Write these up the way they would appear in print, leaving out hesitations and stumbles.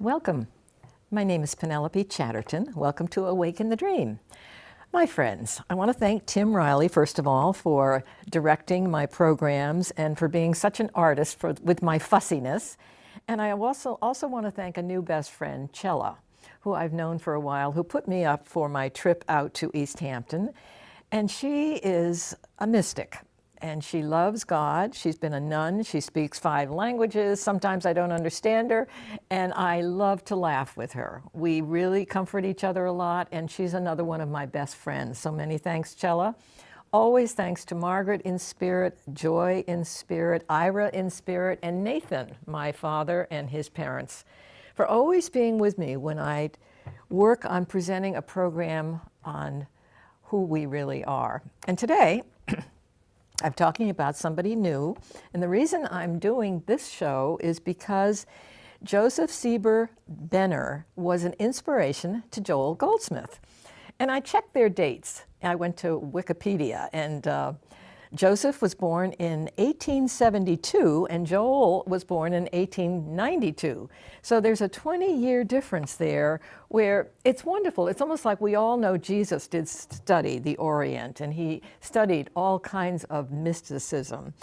Welcome. My name is Penelope Chatterton. Welcome to Awaken the Dream. My friends, I want to thank Tim Riley, first of all, for directing my programs and for being such an artist with my fussiness. And I also want to thank a new best friend, Chella, who I've known for a while, who put me up for my trip out to East Hampton. And she is a mystic. And she loves God. She's been a nun. She speaks 5 languages. Sometimes I don't understand her, and I love to laugh with her. We really comfort each other a lot, and she's another one of my best friends. So many thanks, Chella. Always thanks to Margaret in spirit, Joy in spirit, Ira in spirit, and Nathan, my father, and his parents, for always being with me when I work on presenting a program on who we really are. And today, I'm talking about somebody new, and the reason I'm doing this show is because Joseph Sieber Benner was an inspiration to Joel Goldsmith. And I checked their dates. I went to Wikipedia, and Joseph was born in 1872, and Joel was born in 1892. So there's a 20-year difference there where it's wonderful. It's almost like we all know Jesus did study the Orient, and he studied all kinds of mysticism.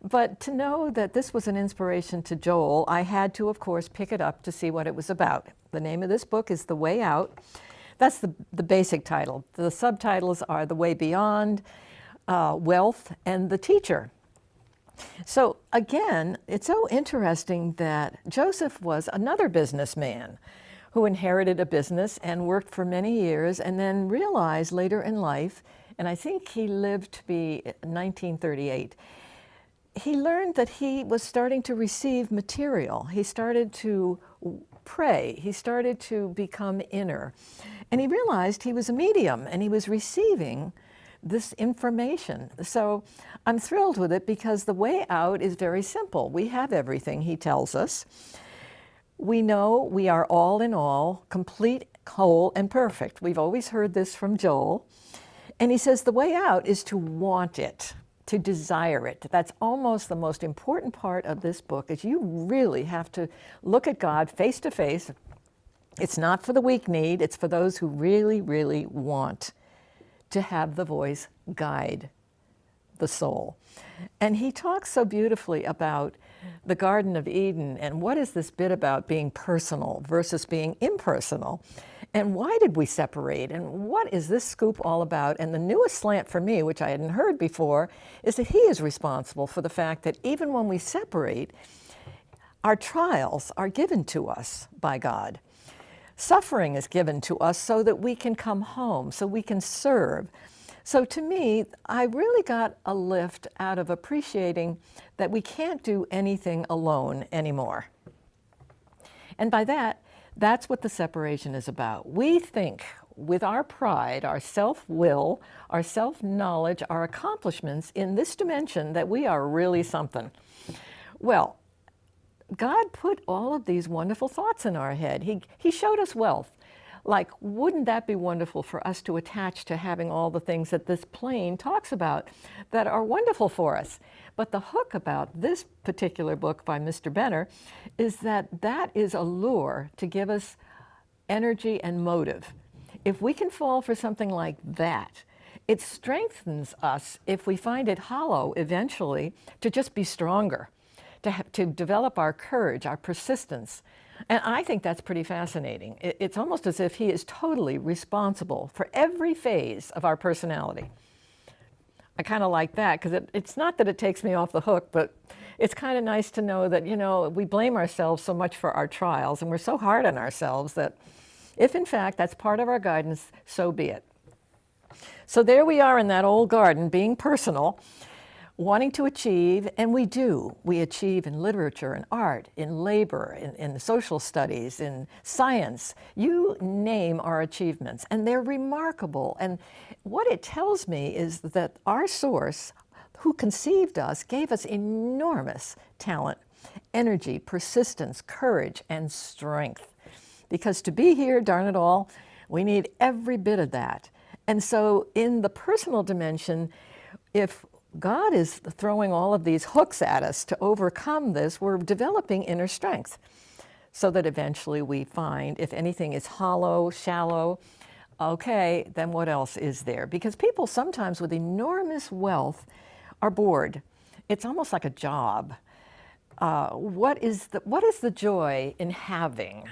But to know that this was an inspiration to Joel, I had to, of course, pick it up to see what it was about. The name of this book is The Way Out. That's the basic title. The subtitles are The Way Beyond, Wealth, and The Teacher. So again, it's so interesting that Joseph was another businessman who inherited a business and worked for many years and then realized later in life, and I think he lived to be 1938, he learned that he was starting to receive material. He started to pray. He started to become inner. And he realized he was a medium and he was receiving this information. So I'm thrilled with it because the way out is very simple. We have everything, he tells us. We know we are all in all, complete, whole, and perfect. We've always heard this from Joel. And he says the way out is to want it, to desire it. That's almost the most important part of this book, is you really have to look at God face to face. It's not for the weak-kneed, it's for those who really, really want to have the voice guide the soul. And he talks so beautifully about the Garden of Eden and what is this bit about being personal versus being impersonal, and why did we separate, and what is this scoop all about? And the newest slant for me, which I hadn't heard before, is that he is responsible for the fact that even when we separate, our trials are given to us by God. Suffering is given to us so that we can come home, so we can serve. So to me, I really got a lift out of appreciating that we can't do anything alone anymore. And by that, that's what the separation is about. We think with our pride, our self-will, our self-knowledge, our accomplishments in this dimension that we are really something. Well, God put all of these wonderful thoughts in our head. He showed us wealth. Like, wouldn't that be wonderful for us to attach to having all the things that this plane talks about that are wonderful for us? But the hook about this particular book by Mr. Benner is that that is a lure to give us energy and motive. If we can fall for something like that, it strengthens us if we find it hollow eventually to just be stronger, to develop our courage, our persistence. And I think that's pretty fascinating. It's almost as if he is totally responsible for every phase of our personality. I kind of like that because it's not that it takes me off the hook, but it's kind of nice to know that, you know, we blame ourselves so much for our trials and we're so hard on ourselves that if in fact that's part of our guidance, so be it. So there we are in that old garden, being personal, wanting to achieve, and we do. We achieve in literature, in art, in labor, in social studies, in science. You name our achievements, and they're remarkable. And what it tells me is that our source, who conceived us, gave us enormous talent, energy, persistence, courage, and strength. Because to be here, darn it all, we need every bit of that. And so in the personal dimension, if God is throwing all of these hooks at us to overcome this, we're developing inner strength. so that eventually we find if anything is hollow, shallow, okay, then what else is there? Because people sometimes with enormous wealth are bored. It's almost like a job. What is the joy in having?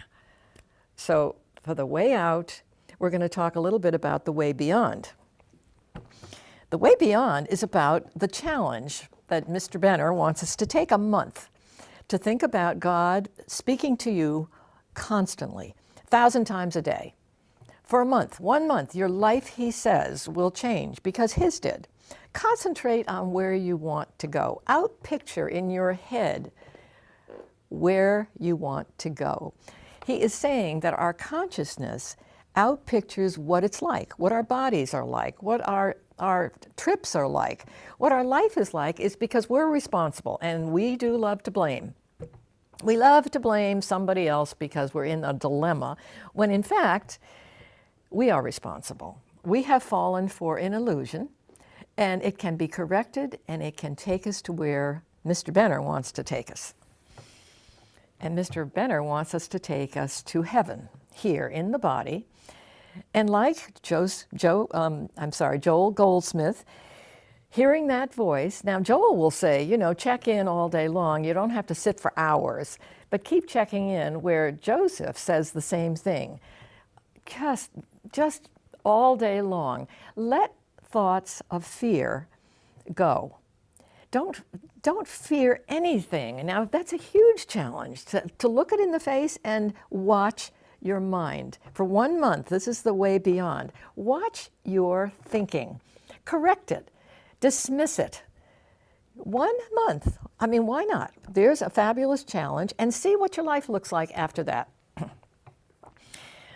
So for the way out, we're going to talk a little bit about the way beyond. The way beyond is about the challenge that Mr. Benner wants us to take a month to think about God speaking to you constantly, 1,000 times a day. For a month, 1 month, your life, he says, will change because his did. Concentrate on where you want to go. Outpicture in your head where you want to go. He is saying that our consciousness outpictures what it's like, what our bodies are like, what our trips are like. What our life is like is because we're responsible, and we do love to blame. We love to blame somebody else because we're in a dilemma, when in fact, we are responsible. We have fallen for an illusion, and it can be corrected, and it can take us to where Mr. Benner wants to take us. And Mr. Benner wants us to take us to heaven, here in the body. And like Joel Goldsmith, hearing that voice, now Joel will say, check in all day long. You don't have to sit for hours, but keep checking in, where Joseph says the same thing. Just all day long. Let thoughts of fear go. Don't fear anything. Now, that's a huge challenge, to look it in the face and watch your mind. For 1 month, this is the way beyond. Watch your thinking. Correct it. Dismiss it. 1 month. I mean, why not? There's a fabulous challenge, and see what your life looks like after that.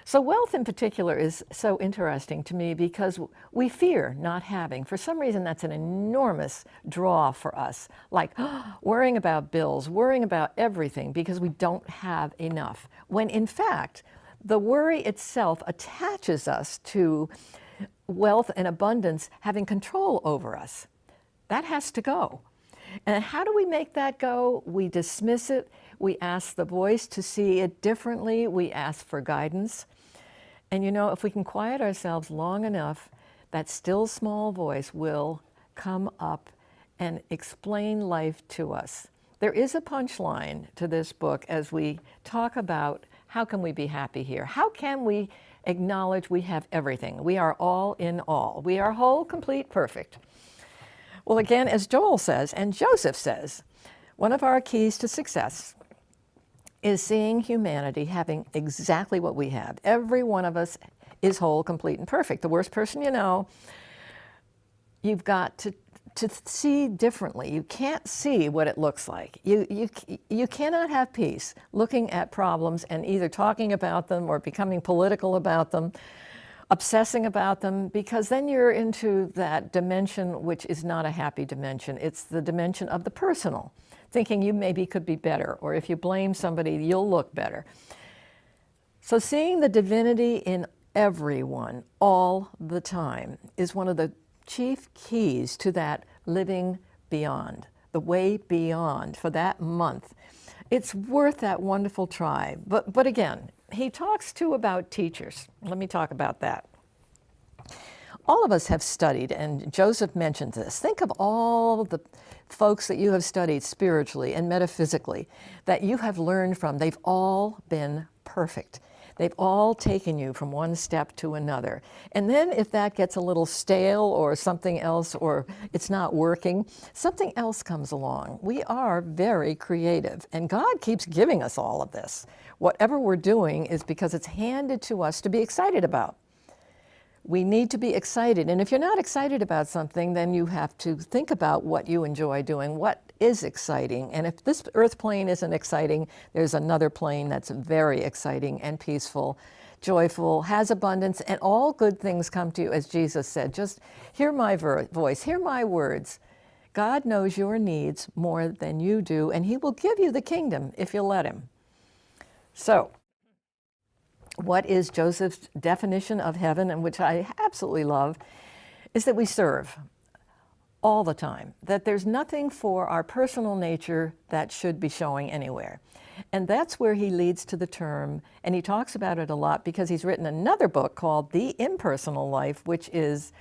So wealth in particular is so interesting to me because we fear not having. For some reason, that's an enormous draw for us, like worrying about bills, worrying about everything because we don't have enough. When in fact, the worry itself attaches us to wealth and abundance having control over us. That has to go. And how do we make that go? We dismiss it. We ask the voice to see it differently. We ask for guidance. And if we can quiet ourselves long enough, that still small voice will come up and explain life to us. There is a punchline to this book as we talk about how can we be happy here? How can we acknowledge we have everything? We are all in all. We are whole, complete, perfect. Well, again, as Joel says, and Joseph says, one of our keys to success is seeing humanity having exactly what we have. Every one of us is whole, complete, and perfect. The worst person you know, you've got to see differently. You can't see what it looks like. You cannot have peace looking at problems and either talking about them or becoming political about them, obsessing about them, because then you're into that dimension which is not a happy dimension. It's the dimension of the personal, thinking you maybe could be better, or if you blame somebody, you'll look better. So seeing the divinity in everyone all the time is one of the chief keys to that living beyond, the way beyond for that month. It's worth that wonderful try. But again, he talks too about teachers. Let me talk about that. All of us have studied, and Joseph mentioned this. Think of all the folks that you have studied spiritually and metaphysically that you have learned from. They've all been perfect. They've all taken you from one step to another. And then if that gets a little stale or something else, or it's not working, something else comes along. We are very creative, and God keeps giving us all of this. Whatever we're doing is because it's handed to us to be excited about. We need to be excited. And if you're not excited about something, then you have to think about what you enjoy doing, what is exciting. And if this earth plane isn't exciting, there's another plane that's very exciting and peaceful, joyful, has abundance, and all good things come to you, as Jesus said. Just hear my voice, hear my words. God knows your needs more than you do, and he will give you the kingdom if you let him. So, what is Joseph's definition of heaven, and which I absolutely love, is that we serve all the time, that there's nothing for our personal nature that should be showing anywhere. And that's where he leads to the term, and he talks about it a lot because he's written another book called The Impersonal Life, which is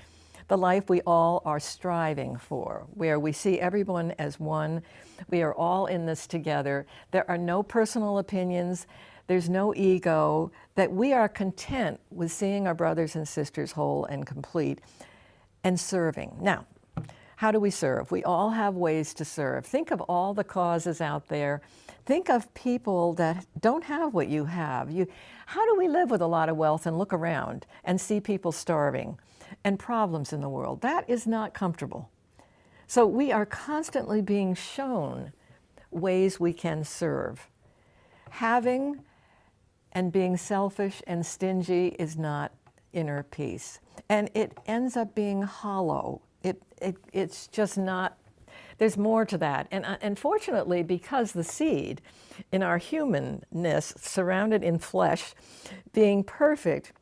the life we all are striving for, where we see everyone as one. We are all in this together. There are no personal opinions. There's no ego, that we are content with seeing our brothers and sisters whole and complete and serving. Now, how do we serve? We all have ways to serve. Think of all the causes out there. Think of people that don't have what you have. How do we live with a lot of wealth and look around and see people starving and problems in the world? That is not comfortable. So we are constantly being shown ways we can serve. Having and being selfish and stingy is not inner peace. And it ends up being hollow. It's just not, there's more to that. And fortunately, because the seed in our humanness, surrounded in flesh, being perfect,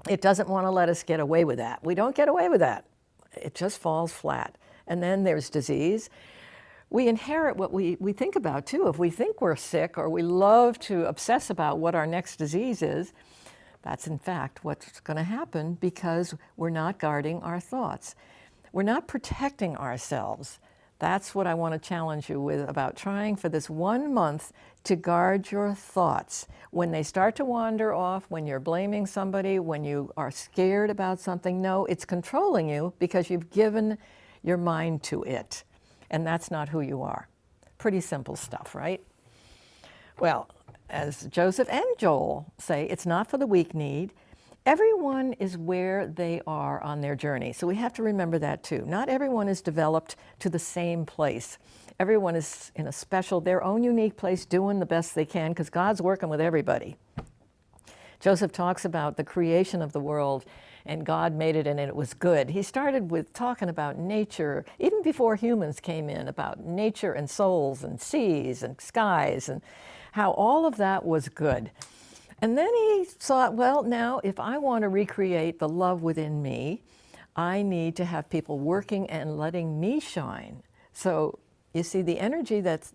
it doesn't want to let us get away with that. We don't get away with that. It just falls flat. And then there's disease. We inherit what we think about too. If we think we're sick or we love to obsess about what our next disease is, that's in fact what's going to happen because we're not guarding our thoughts. We're not protecting ourselves. That's what I want to challenge you with about trying for this 1 month to guard your thoughts. When they start to wander off, when you're blaming somebody, when you are scared about something, no, it's controlling you because you've given your mind to it. And that's not who you are. Pretty simple stuff, right? Well, as Joseph and Joel say, it's not for the weak-kneed. Everyone is where they are on their journey. So we have to remember that too. Not everyone is developed to the same place. Everyone is in a special, their own unique place, doing the best they can because God's working with everybody. Joseph talks about the creation of the world and God made it and it was good. He started with talking about nature, even before humans came in, about nature and souls and seas and skies and how all of that was good. And then he thought, well, now if I want to recreate the love within me, I need to have people working and letting me shine. So you see, the energy that's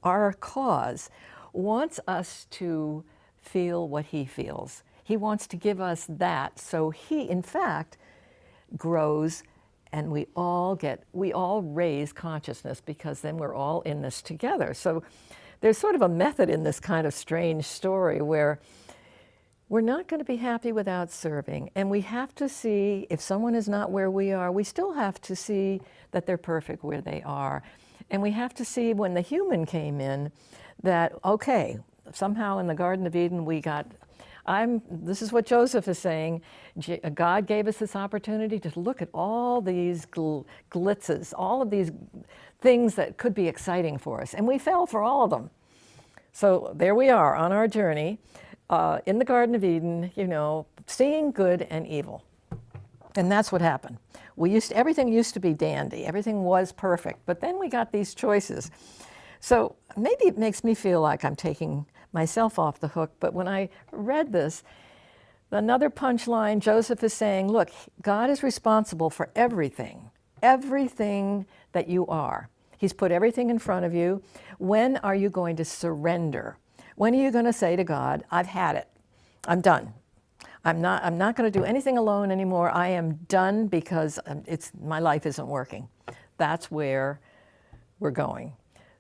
our cause wants us to feel what he feels. He wants to give us that so he, in fact, grows and we all raise consciousness because then we're all in this together. So there's sort of a method in this kind of strange story where we're not going to be happy without serving. And we have to see, if someone is not where we are, we still have to see that they're perfect where they are. And we have to see when the human came in that, okay, somehow in the Garden of Eden we got, this is what Joseph is saying, God gave us this opportunity to look at all these glitzes, all of these things that could be exciting for us. And we fell for all of them. So there we are on our journey. In the Garden of Eden, seeing good and evil. And that's what happened. Everything used to be dandy. Everything was perfect. But then we got these choices. So maybe it makes me feel like I'm taking myself off the hook. But when I read this, another punchline, Joseph is saying, look, God is responsible for everything that you are. He's put everything in front of you. When are you going to surrender? When are you going to say to God, I've had it. I'm done. I'm not going to do anything alone anymore. I am done because my life isn't working. That's where we're going.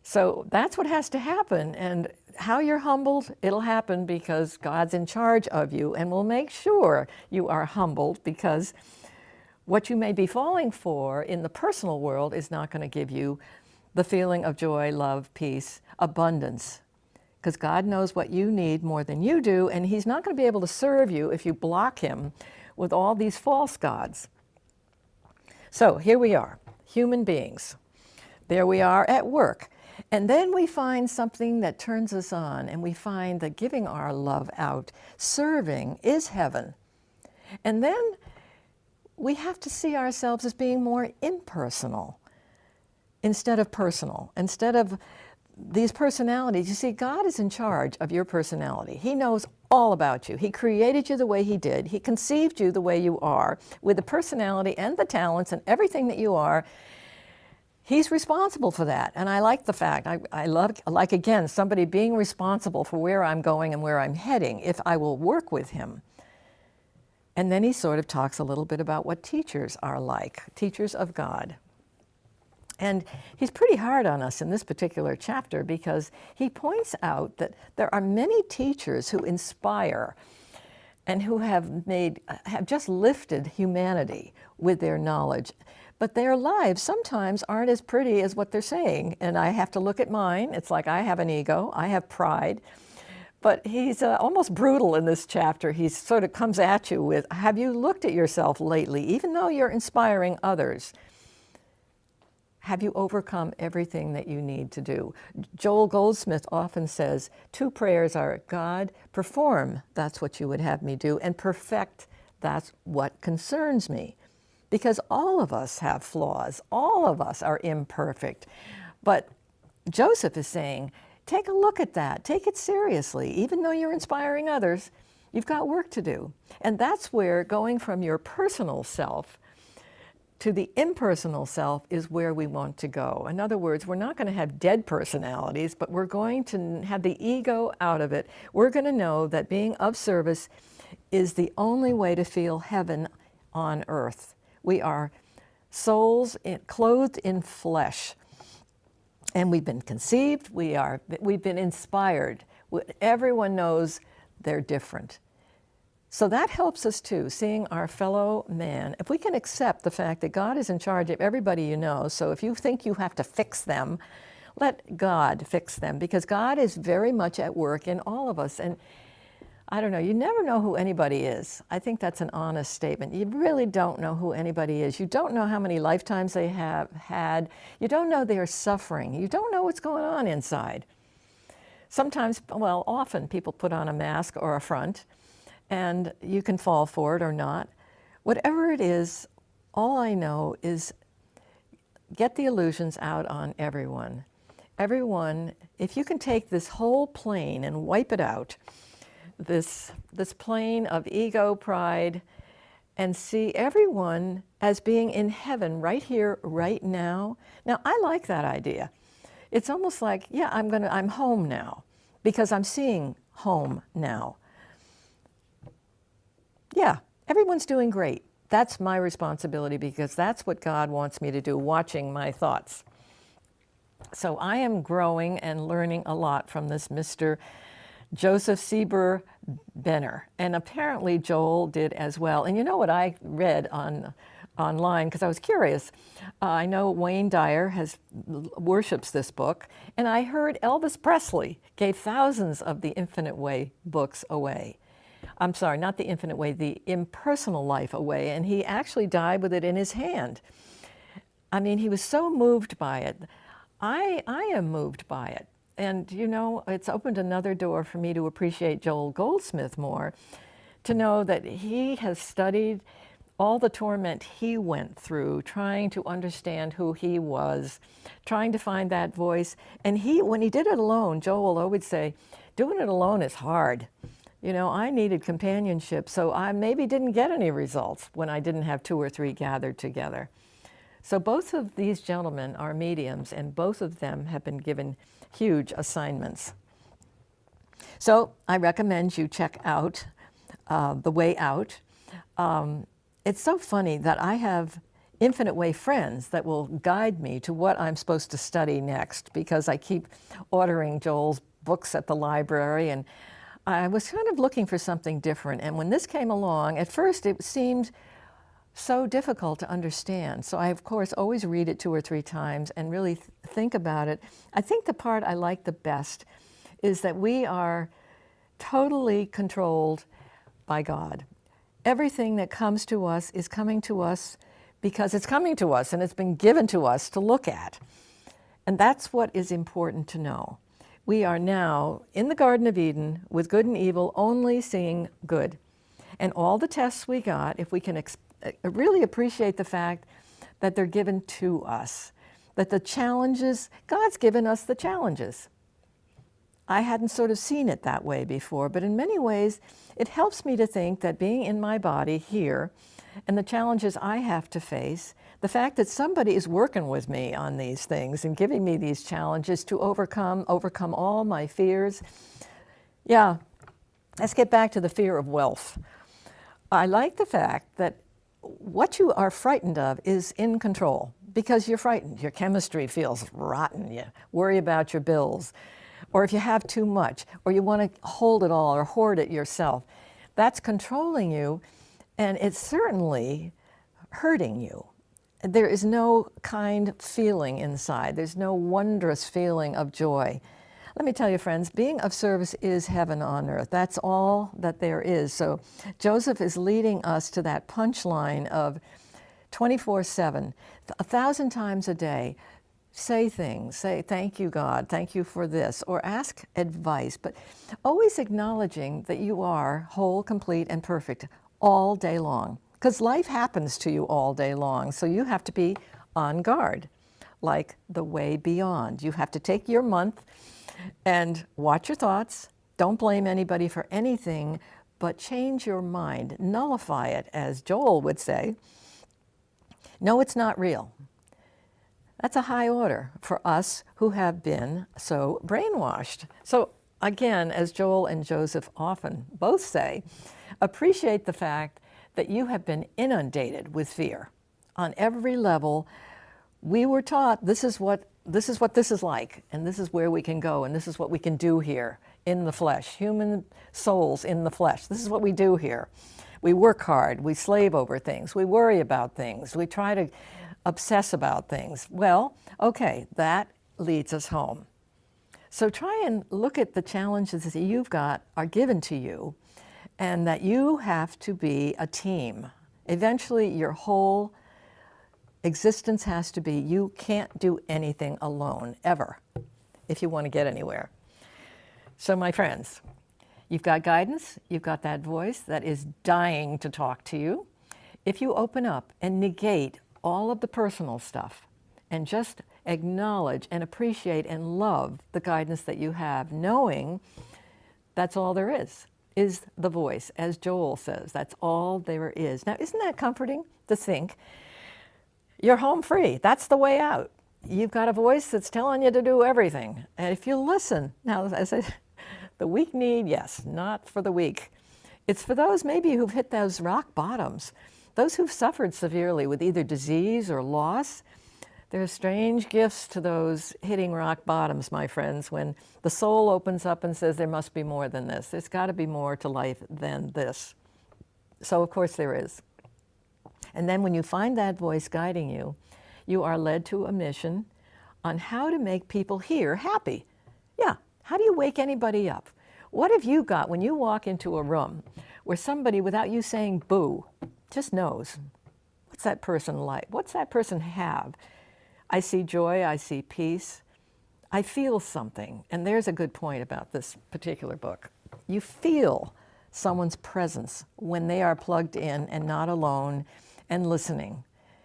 So that's what has to happen. And how you're humbled, it'll happen because God's in charge of you and will make sure you are humbled because what you may be falling for in the personal world is not going to give you the feeling of joy, love, peace, abundance. Because God knows what you need more than you do, and he's not going to be able to serve you if you block him with all these false gods. So here we are, human beings. There we are at work. And then we find something that turns us on, and we find that giving our love out, serving, is heaven. And then we have to see ourselves as being more impersonal instead of personal, instead of these personalities. You see, God is in charge of your personality. He knows all about you. He created you the way he did. He conceived you the way you are, with the personality and the talents and everything that you are. he's responsible for that. And I like the fact, I like, again, somebody being responsible for where I'm going and where I'm heading if I will work with him. And then he sort of talks a little bit about what teachers are like, teachers of God. And he's pretty hard on us in this particular chapter because he points out that there are many teachers who inspire and who have just lifted humanity with their knowledge. But their lives sometimes aren't as pretty as what they're saying. And I have to look at mine. It's like I have an ego, I have pride. But he's almost brutal in this chapter. He sort of comes at you with, have you looked at yourself lately? Even though you're inspiring others, have you overcome everything that you need to do? Joel Goldsmith often says, 2 prayers are, God, perform, that's what you would have me do, and perfect, that's what concerns me. Because all of us have flaws. All of us are imperfect. But Joseph is saying, take a look at that. Take it seriously. Even though you're inspiring others, you've got work to do. And that's where going from your personal self to the impersonal self is where we want to go. In other words, we're not going to have dead personalities, but we're going to have the ego out of it. We're going to know that being of service is the only way to feel heaven on earth. We are souls clothed in flesh. And we've been conceived, we've been inspired. Everyone knows they're different. So that helps us too, seeing our fellow man. If we can accept the fact that God is in charge of everybody you know, so if you think you have to fix them, let God fix them, because God is very much at work in all of us. And I don't know, you never know who anybody is. I think that's an honest statement. You really don't know who anybody is. You don't know how many lifetimes they have had. You don't know their suffering. You don't know what's going on inside. Sometimes, well, often people put on a mask or a front, and you can fall for it or not. Whatever it is, all I know is get the illusions out on everyone. Everyone, if you can take this whole plane and wipe it out, this plane of ego, pride, and see everyone as being in heaven right here, right now. Now, I like that idea. It's almost like, yeah, I'm home now because I'm seeing home now. Yeah, everyone's doing great. That's my responsibility because that's what God wants me to do, watching my thoughts. So I am growing and learning a lot from this Mr. Joseph Sieber Benner, and apparently Joel did as well. And you know what I read online, because I was curious. I know Wayne Dyer worships this book, and I heard Elvis Presley gave thousands of the Infinite Way books away. I'm sorry, not the Infinite Way, the Impersonal Life away, and he actually died with it in his hand. I mean, he was so moved by it. I am moved by it. And, you know, it's opened another door for me to appreciate Joel Goldsmith more, to know that he has studied all the torment he went through, trying to understand who he was, trying to find that voice. And when he did it alone, Joel always say, doing it alone is hard. You know, I needed companionship, so I maybe didn't get any results when I didn't have 2 or 3 gathered together. So both of these gentlemen are mediums, and both of them have been given huge assignments. So I recommend you check out The Way Out. It's so funny that I have Infinite Way friends that will guide me to what I'm supposed to study next, because I keep ordering Joel's books at the library, and I was kind of looking for something different. And when this came along, at first it seemed so difficult to understand. So I, of course, always read it 2 or 3 times and really think about it. I think the part I like the best is that we are totally controlled by God. Everything that comes to us is coming to us because it's coming to us and it's been given to us to look at. And that's what is important to know. We are now in the Garden of Eden with good and evil only seeing good. And all the tests we got, if we can really appreciate the fact that they're given to us, that the challenges, God's given us the challenges. I hadn't sort of seen it that way before, but in many ways, it helps me to think that being in my body here and the challenges I have to face, The fact that somebody is working with me on these things and giving me these challenges to overcome all my fears. Yeah, let's get back to the fear of wealth. I like the fact that what you are frightened of is in control because you're frightened. Your chemistry feels rotten. You worry about your bills, or if you have too much, or you want to hold it all or hoard it yourself. That's controlling you, and it's certainly hurting you. There is no kind feeling inside. There's no wondrous feeling of joy. Let me tell you, friends, being of service is heaven on earth. That's all that there is. So Joseph is leading us to that punchline of 24/7, 1,000 times a day. Say things, say, thank you, God, thank you for this, or ask advice, but always acknowledging that you are whole, complete, and perfect all day long. Because life happens to you all day long, so you have to be on guard, like the way beyond. You have to take your month and watch your thoughts. Don't blame anybody for anything, but change your mind, nullify it, as Joel would say. No, it's not real. That's a high order for us who have been so brainwashed. So again, as Joel and Joseph often both say, appreciate the fact that you have been inundated with fear. On every level, we were taught this is what this is like, and this is where we can go, and this is what we can do here in the flesh, human souls in the flesh. This is what we do here. We work hard, we slave over things, we worry about things, we try to obsess about things. Well, okay, that leads us home. So try and look at the challenges that you've got are given to you, and that you have to be a team. Eventually, your whole existence has to be, you can't do anything alone, ever, if you want to get anywhere. So my friends, you've got guidance, you've got that voice that is dying to talk to you. If you open up and negate all of the personal stuff and just acknowledge and appreciate and love the guidance that you have, knowing that's all there is the voice, as Joel says, that's all there is. Now, isn't that comforting to think you're home free? That's the way out. You've got a voice that's telling you to do everything. And if you listen, now, as I said, the weak need, yes, not for the weak. It's for those maybe who've hit those rock bottoms, those who've suffered severely with either disease or loss. There are strange gifts to those hitting rock bottoms, my friends, when the soul opens up and says there must be more than this. There's got to be more to life than this. So, of course, there is. And then when you find that voice guiding you, you are led to a mission on how to make people here happy. Yeah, how do you wake anybody up? What have you got when you walk into a room where somebody, without you saying boo, just knows, what's that person like? What's that person have? I see joy, I see peace, I feel something. And there's a good point about this particular book. You feel someone's presence when they are plugged in and not alone and listening.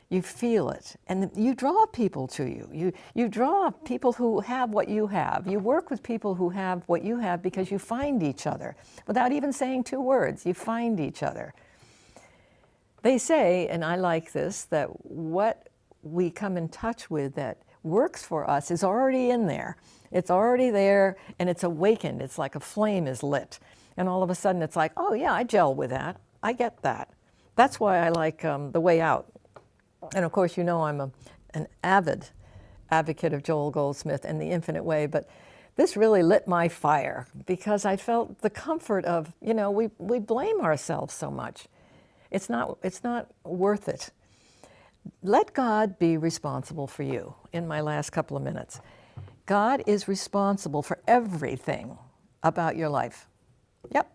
You feel it, and you draw people to you. You draw people who have what you have. You work with people who have what you have because you find each other. Without even saying two words, you find each other. They say, and I like this, that what we come in touch with that works for us is already in there. It's already there, and it's awakened. It's like a flame is lit. And all of a sudden it's like, oh yeah, I gel with that. I get that. That's why I like The Way Out. And of course, you know I'm an avid advocate of Joel Goldsmith and The Infinite Way, but this really lit my fire because I felt the comfort of, we blame ourselves so much. It's not worth it. Let God be responsible for you in my last couple of minutes. God is responsible for everything about your life. Yep.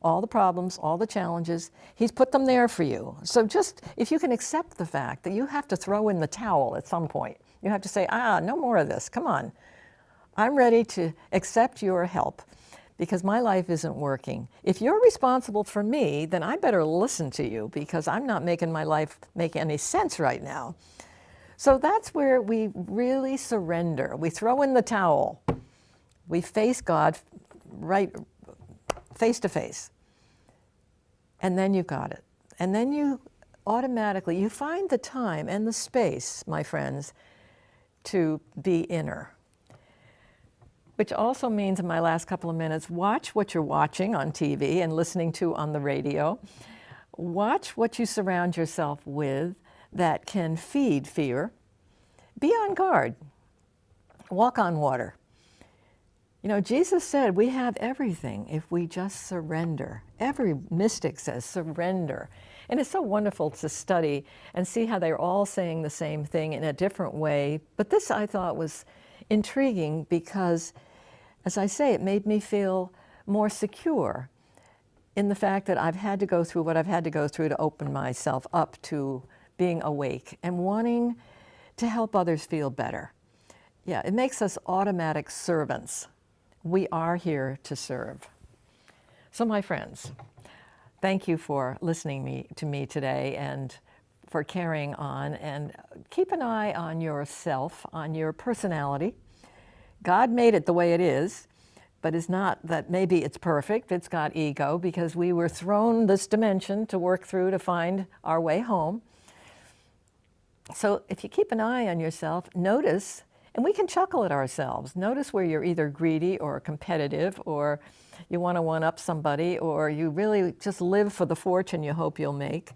All the problems, all the challenges, He's put them there for you. So just, if you can accept the fact that you have to throw in the towel at some point, you have to say, no more of this, come on. I'm ready to accept your help because my life isn't working. If you're responsible for me, then I better listen to you because I'm not making my life make any sense right now. So that's where we really surrender. We throw in the towel. We face God right face to face. And then you got it. And then you automatically, you find the time and the space, my friends, to be inner. Which also means, in my last couple of minutes, watch what you're watching on TV and listening to on the radio. Watch what you surround yourself with that can feed fear. Be on guard. Walk on water. You know, Jesus said we have everything if we just surrender. Every mystic says surrender. And it's so wonderful to study and see how they're all saying the same thing in a different way. But this I thought was intriguing because, as I say, it made me feel more secure in the fact that I've had to go through what I've had to go through to open myself up to being awake and wanting to help others feel better. Yeah, it makes us automatic servants. We are here to serve. So my friends, thank you for listening to me today and for carrying on, and keep an eye on yourself, on your personality. God made it the way it is, but it's not that maybe it's perfect. It's got ego because we were thrown this dimension to work through to find our way home. So if you keep an eye on yourself, notice, and we can chuckle at ourselves, notice where you're either greedy or competitive, or you want to one-up somebody, or you really just live for the fortune you hope you'll make,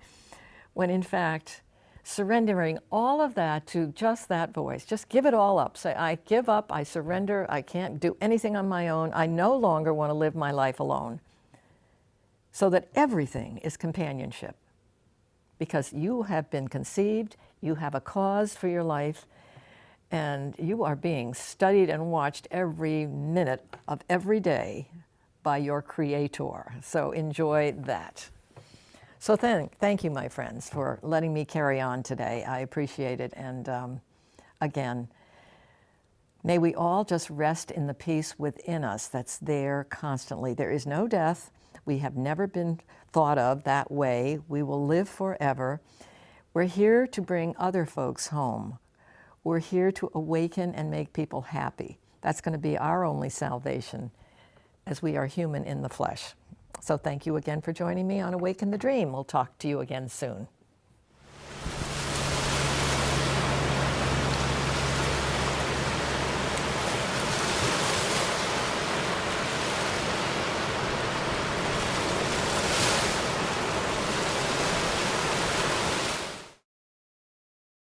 when in fact, surrendering all of that to just that voice. Just give it all up. Say, I give up, I surrender, I can't do anything on my own. I no longer want to live my life alone. So that everything is companionship. Because you have been conceived, you have a cause for your life, and you are being studied and watched every minute of every day by your Creator. So enjoy that. So thank you, my friends, for letting me carry on today. I appreciate it. And again, may we all just rest in the peace within us that's there constantly. There is no death. We have never been thought of that way. We will live forever. We're here to bring other folks home. We're here to awaken and make people happy. That's going to be our only salvation, as we are human in the flesh. So thank you again for joining me on Awaken the Dream. We'll talk to you again soon.